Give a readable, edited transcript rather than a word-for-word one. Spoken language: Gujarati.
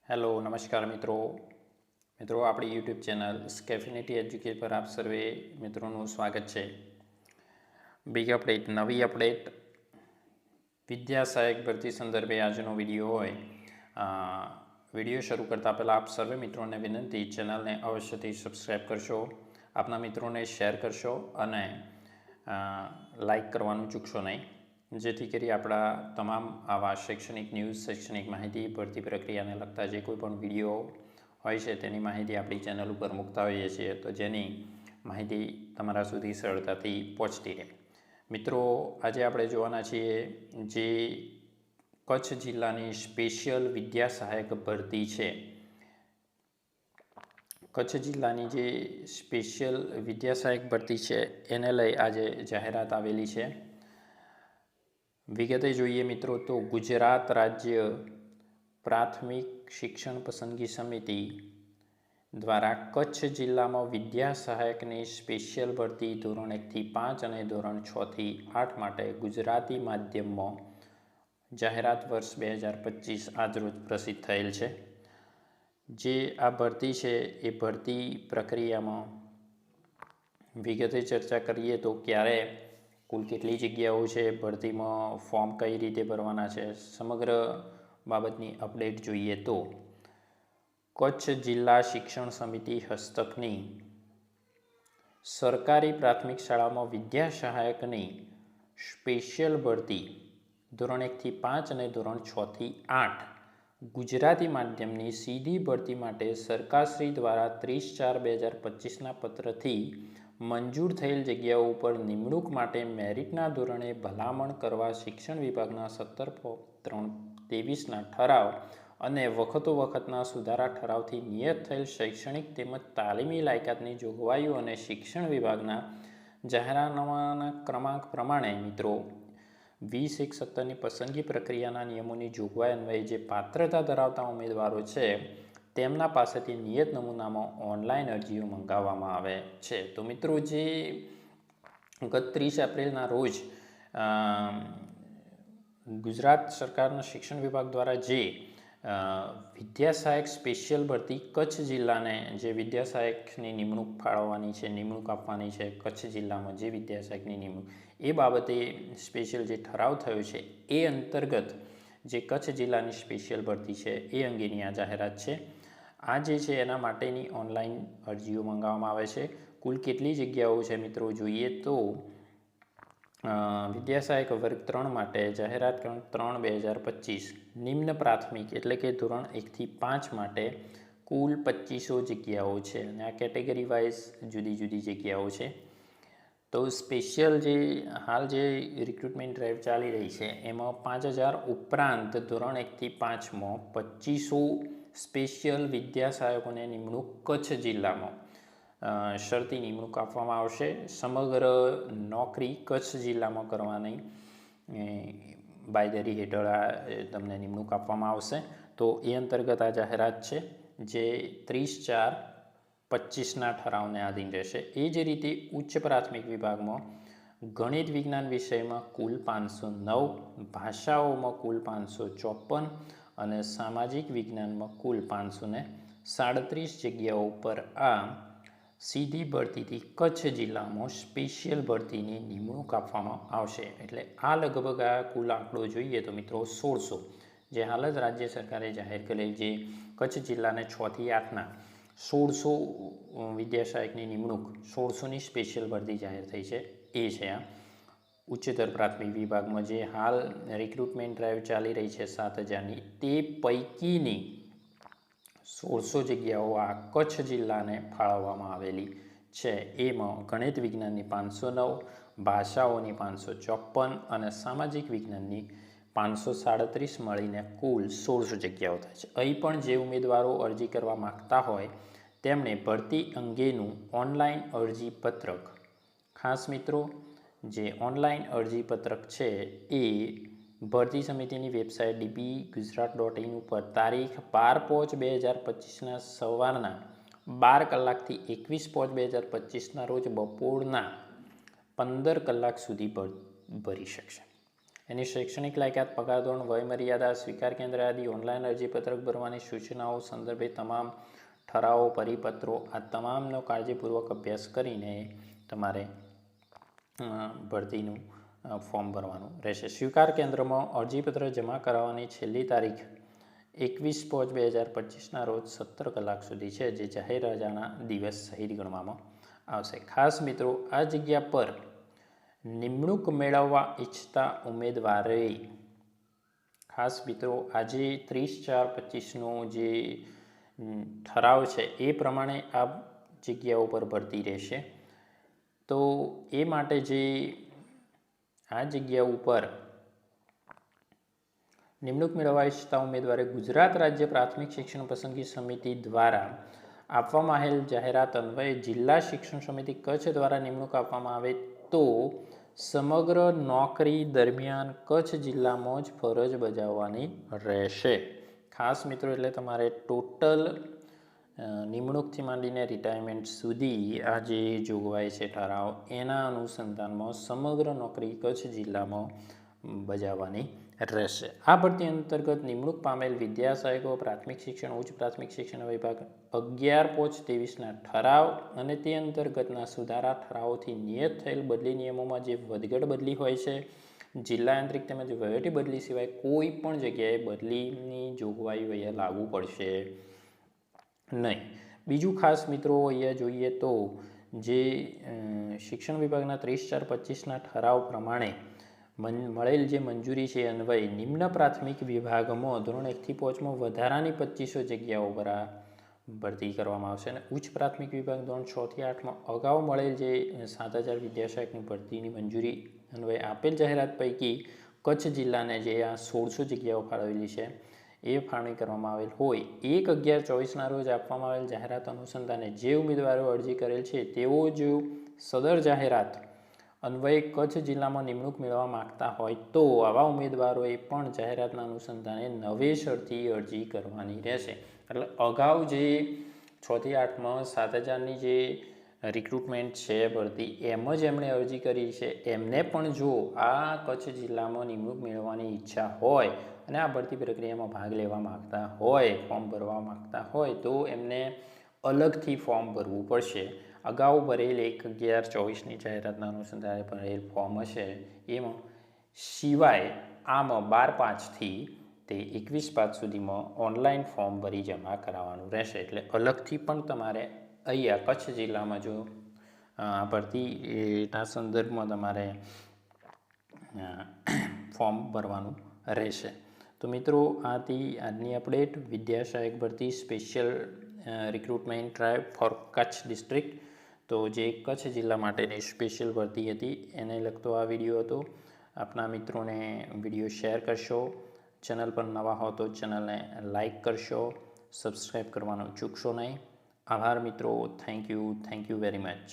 હેલો નમસ્કાર મિત્રો આપણી યુટ્યુબ ચેનલ સ્કેફિનિટી એજ્યુકેટ પર આપ સર્વે મિત્રોનું સ્વાગત છે. બિગ અપડેટ, નવી અપડેટ, વિદ્યા સહાયક ભરતી સંદર્ભે આજનો વિડીયો હોય. વિડીયો શરૂ કરતાં પહેલાં આપ સર્વે મિત્રોને વિનંતી, ચેનલને અવશ્યથી સબસ્ક્રાઈબ કરશો, આપના મિત્રોને શેર કરશો અને લાઈક કરવાનું ચૂકશો નહીં, જેથી કરી આપણા તમામ આવા શૈક્ષણિક ન્યૂઝ, શૈક્ષણિક માહિતી, ભરતી પ્રક્રિયાને લગતા જે કોઈ પણ વિડીયો હોય છે તેની માહિતી આપણી ચેનલ ઉપર મૂકતા હોઈએ છીએ, તો જેની માહિતી તમારા સુધી સરળતાથી પહોંચતી રહે. મિત્રો, આજે આપણે જોવાના છીએ જે કચ્છ જિલ્લાની સ્પેશિયલ વિદ્યા સહાયક ભરતી છે. કચ્છ જિલ્લાની જે સ્પેશિયલ વિદ્યા સહાયક ભરતી છે એને લઈ આજે જાહેરાત આવેલી છે. વિગતે જોઈએ મિત્રો તો ગુજરાત રાજ્ય પ્રાથમિક શિક્ષણ પસંદગી સમિતિ દ્વારા કચ્છ જિલ્લામાં વિદ્યા સહાયકની સ્પેશિયલ ભરતી ધોરણ 1 થી 5 અને ધોરણ 6 થી 8 માટે ગુજરાતી માધ્યમમાં જાહેરાત વર્ષ 2025 આજરોજ પ્રસિદ્ધ થયેલ છે. જે આ ભરતી છે એ ભરતી પ્રક્રિયામાં વિગતે ચર્ચા કરીએ તો ક્યારે, કુલ કેટલી જગ્યાઓ છે, ભરતીમાં ફોર્મ કઈ રીતે ભરવાના છે, સમગ્ર બાબતની અપડેટ જોઈએ તો કચ્છ જિલ્લા શિક્ષણ સમિતિ હસ્તકની સરકારી પ્રાથમિક શાળામાં વિદ્યા સહાયકની સ્પેશિયલ ભરતી ધોરણ 1 થી 5 અને ધોરણ 6 થી 8 ગુજરાતી માધ્યમની સીધી ભરતી માટે સરકારશ્રી દ્વારા 30/4/2025ના પત્રથી મંજૂર થયેલ જગ્યાઓ ઉપર નિમણૂક માટે મેરિટના ધોરણે ભલામણ કરવા શિક્ષણ વિભાગના 17/3/23ના ઠરાવ અને વખતોવખતના સુધારા ઠરાવથી નિયત થયેલ શૈક્ષણિક તેમજ તાલીમી લાયકાતની જોગવાઈઓ અને શિક્ષણ વિભાગના જાહેરનામાના ક્રમાંક પ્રમાણે મિત્રો 20/1/17ની પસંદગી પ્રક્રિયાના નિયમોની જોગવાઈ અન્વયે જે પાત્રતા ધરાવતા ઉમેદવારો છે તેમના પાસેથી નિયત નમૂનામાં ઓનલાઈન અરજીઓ મંગાવવામાં આવે છે. તો મિત્રો, જે ગત 30 એપ્રિલના રોજ ગુજરાત સરકારના શિક્ષણ વિભાગ દ્વારા જે વિદ્યા સહાયક સ્પેશિયલ ભરતી કચ્છ જિલ્લાને જે વિદ્યા સહાયકની નિમણૂક ફાળવવાની છે, નિમણૂક આપવાની છે કચ્છ જિલ્લામાં જે વિદ્યા સહાયકની નિમણૂક, એ બાબતે સ્પેશિયલ જે ઠરાવ થયો છે એ અંતર્ગત જે કચ્છ જિલ્લાની સ્પેશિયલ ભરતી છે એ અંગેની આ જાહેરાત છે. આ જે છે એના માટેની ઓનલાઈન અરજીઓ મંગાવવામાં આવે છે. કુલ કેટલી જગ્યાઓ છે મિત્રો જોઈએ તો વિદ્યા સહાયક વર્ગ 3 માટે જાહેરાત ક્રમાંક 3/2025 નિમ્ન પ્રાથમિક એટલે કે ધોરણ 1 થી 5 માટે કુલ 2500 જગ્યાઓ છે અને આ કેટેગરી વાઇઝ જુદી જુદી જગ્યાઓ છે. તો સ્પેશિયલ જે હાલ જે રિક્રુટમેન્ટ ડ્રાઈવ ચાલી રહી છે એમાં 5000 ઉપરાંત ધોરણ 1 થી 5માં 2500 સ્પેશિયલ વિદ્યા સહાયકોને નિમણૂક કચ્છ જિલ્લામાં શરતી નિમણૂક આપવામાં આવશે. સમગ્ર નોકરી કચ્છ જિલ્લામાં કરવાની બાંયધરી હેઠળ તમને નિમણૂક આપવામાં આવશે. તો એ અંતર્ગત આ જાહેરાત છે જે 30/4/25ના ઠરાવને આધીન રહેશે. એ જ રીતે ઉચ્ચ પ્રાથમિક વિભાગમાં ગણિત વિજ્ઞાન વિષયમાં કુલ 509, ભાષાઓમાં કુલ 554 અને સામાજિક વિજ્ઞાનમાં કુલ 537 જગ્યાઓ પર આ સીધી ભરતીથી કચ્છ જિલ્લામાં સ્પેશિયલ ભરતીની નિમણૂક આપવામાં આવશે. એટલે આ લગભગ આ કુલ આંકડો જોઈએ તો મિત્રો 1600 જે હાલ જ રાજ્ય સરકારે જાહેર કરેલ જે કચ્છ જિલ્લાને 6 થી 8ના 1600 વિદ્યા સહાયકની નિમણૂક, 1600ની સ્પેશિયલ ભરતી જાહેર થઈ છે એ છે આ ઉચ્ચતર પ્રાથમિક વિભાગમાં જે હાલ રિક્રુટમેન્ટ ડ્રાઈવ ચાલી રહી છે 7000ની, તે પૈકીની 1600 જગ્યાઓ આ કચ્છ જિલ્લાને ફાળવવામાં આવેલી છે. એમાં ગણિત વિજ્ઞાનની 509, ભાષાઓની 554 અને સામાજિક વિજ્ઞાનની 537 મળીને કુલ 1600 જગ્યાઓ થાય છે. અહીં પણ જે ઉમેદવારો અરજી કરવા માગતા હોય તેમણે ભરતી અંગેનું ઓનલાઈન અરજીપત્રક, ખાસ મિત્રો જે ઓનલાઈન અરજીપત્રક છે એ ભરતી સમિતિની વેબસાઇટ dbgujarat.in ઉપર તારીખ 12/5/2025ના સવારના 12 કલાકથી 21/5/2025ના રોજ બપોરના 15 કલાક સુધી ભરી શકશે. એની શૈક્ષણિક લાયકાત, પગાર ધોરણ, વય મર્યાદા, સ્વીકાર કેન્દ્ર આદિ, ઓનલાઈન અરજીપત્રક ભરવાની સૂચનાઓ સંદર્ભે તમામ ઠરાવો, પરિપત્રો આ તમામનો કાળજીપૂર્વક અભ્યાસ કરીને તમારે ભરતીનું ફોર્મ ભરવાનું રહેશે. સ્વીકાર કેન્દ્રમાં અરજીપત્ર જમા કરાવવાની છેલ્લી તારીખ 21/5/2025ના રોજ 17 કલાક સુધી છે, જે જાહેર રજાના દિવસ સહિત ગણવામાં આવશે. ખાસ મિત્રો, આ જગ્યા પર નિમણૂક મેળવવા ઈચ્છતા ઉમેદવારોએ ખાસ મિત્રો આજે 30/4/25નો જે ઠરાવ છે એ પ્રમાણે આ જગ્યાઓ પર ભરતી રહેશે. તો એ માટે જે આ જગ્યા ઉપર નિમણૂક મેળવવા ઈચ્છતા ઉમેદવારે ગુજરાત રાજ્ય પ્રાથમિક શિક્ષણ પસંદગી સમિતિ દ્વારા આપવામાં આવેલ જાહેરાત અન્વયે જિલ્લા શિક્ષણ સમિતિ કચ્છ દ્વારા નિમણૂક આપવામાં આવે તો સમગ્ર નોકરી દરમિયાન કચ્છ જિલ્લામાં જ ફરજ બજાવવાની રહેશે. ખાસ મિત્રો, એટલે તમારે ટોટલ નિમણૂકથી માંડીને રિટાયરમેન્ટ સુધી આ જે જોગવાઈ છે ઠરાવ, એના અનુસંધાનમાં સમગ્ર નોકરી કચ્છ જિલ્લામાં બજાવવાની રહેશે. આ ભરતી અંતર્ગત નિમણૂક પામેલ વિદ્યા સહાયકો, પ્રાથમિક શિક્ષણ, ઉચ્ચ પ્રાથમિક શિક્ષણ વિભાગ 11/5/23ના ઠરાવ અને તે અંતર્ગતના સુધારા ઠરાવોથી નિયત થયેલ બદલી નિયમોમાં જે વધઘટ બદલી હોય છે, જિલ્લા યાંત્રિક તેમજ વહીવટી બદલી સિવાય કોઈ પણ જગ્યાએ બદલીની જોગવાઈઓ અહીંયા લાગુ પડશે નહીં. બીજું ખાસ મિત્રો, અહીંયા જોઈએ તો જે શિક્ષણ વિભાગના 30/4/25ના ઠરાવ પ્રમાણે મળેલ જે મંજૂરી છે અન્વયે નિમ્ન પ્રાથમિક વિભાગમાં ધોરણ 1થી 5માં વધારાની 2500 જગ્યાઓ પર આ ભરતી કરવામાં આવશે. અને ઉચ્ચ પ્રાથમિક વિભાગ ધોરણ 6થી 8માં અગાઉ મળેલ જે 7000 વિદ્યાસહાયકની ભરતીની મંજૂરી અન્વયે આપેલ જાહેરાત પૈકી કચ્છ જિલ્લાને જે આ 1600 જગ્યાઓ ફાળવેલી છે એ ફાળવણી કરવામાં આવેલ હોય 1/11/24ના રોજ આપવામાં આવેલ જાહેરાત અનુસંધાને જે ઉમેદવારો અરજી કરેલ છે તેઓ જો સદર જાહેરાત અન્વયે કચ્છ જિલ્લામાં નિમણૂક મેળવવા માગતા હોય તો આવા ઉમેદવારોએ પણ જાહેરાતના અનુસંધાને નવેસરથી અરજી કરવાની રહેશે. એટલે અગાઉ જે 6થી 8માં 7000ની જે રિક્રુટમેન્ટ છે ભરતી, એમ જ એમણે અરજી કરી છે, એમને પણ જો આ કચ્છ જિલ્લામાં નિમણૂક મેળવવાની ઈચ્છા હોય અને આ ભરતી પ્રક્રિયામાં ભાગ લેવા માગતા હોય, ફોર્મ ભરવા માગતા હોય તો એમને અલગથી ફોર્મ ભરવું પડશે. અગાઉ ભરેલ 1/11/24ની જાહેરાતના અનુસંધાને ભરેલ ફોર્મ હશે એમાં સિવાય આમાં 12/5થી તે 21/5 સુધીમાં ઓનલાઈન ફોર્મ ભરી જમા કરાવવાનું રહેશે. એટલે અલગથી પણ તમારે અહીંયા કચ્છ જિલ્લામાં જો આ ભરતીના સંદર્ભમાં તમારે ફોર્મ ભરવાનું રહેશે. તો મિત્રો, આ હતી આજની અપડેટ વિદ્યા સહાયક ભરતી special recruitment drive for Kutch district. તો જે કચ્છ જિલ્લા માટેની સ્પેશિયલ ભરતી હતી એને લગતો આ વિડીયો હતો. આપના મિત્રોને વિડીયો શેર કરશો. ચેનલ પર નવા હો તો ચેનલને લાઈક કરશો, સબસ્ક્રાઈબ કરવાનું ચૂકશો નહીં. આભાર મિત્રો. Thank you very much.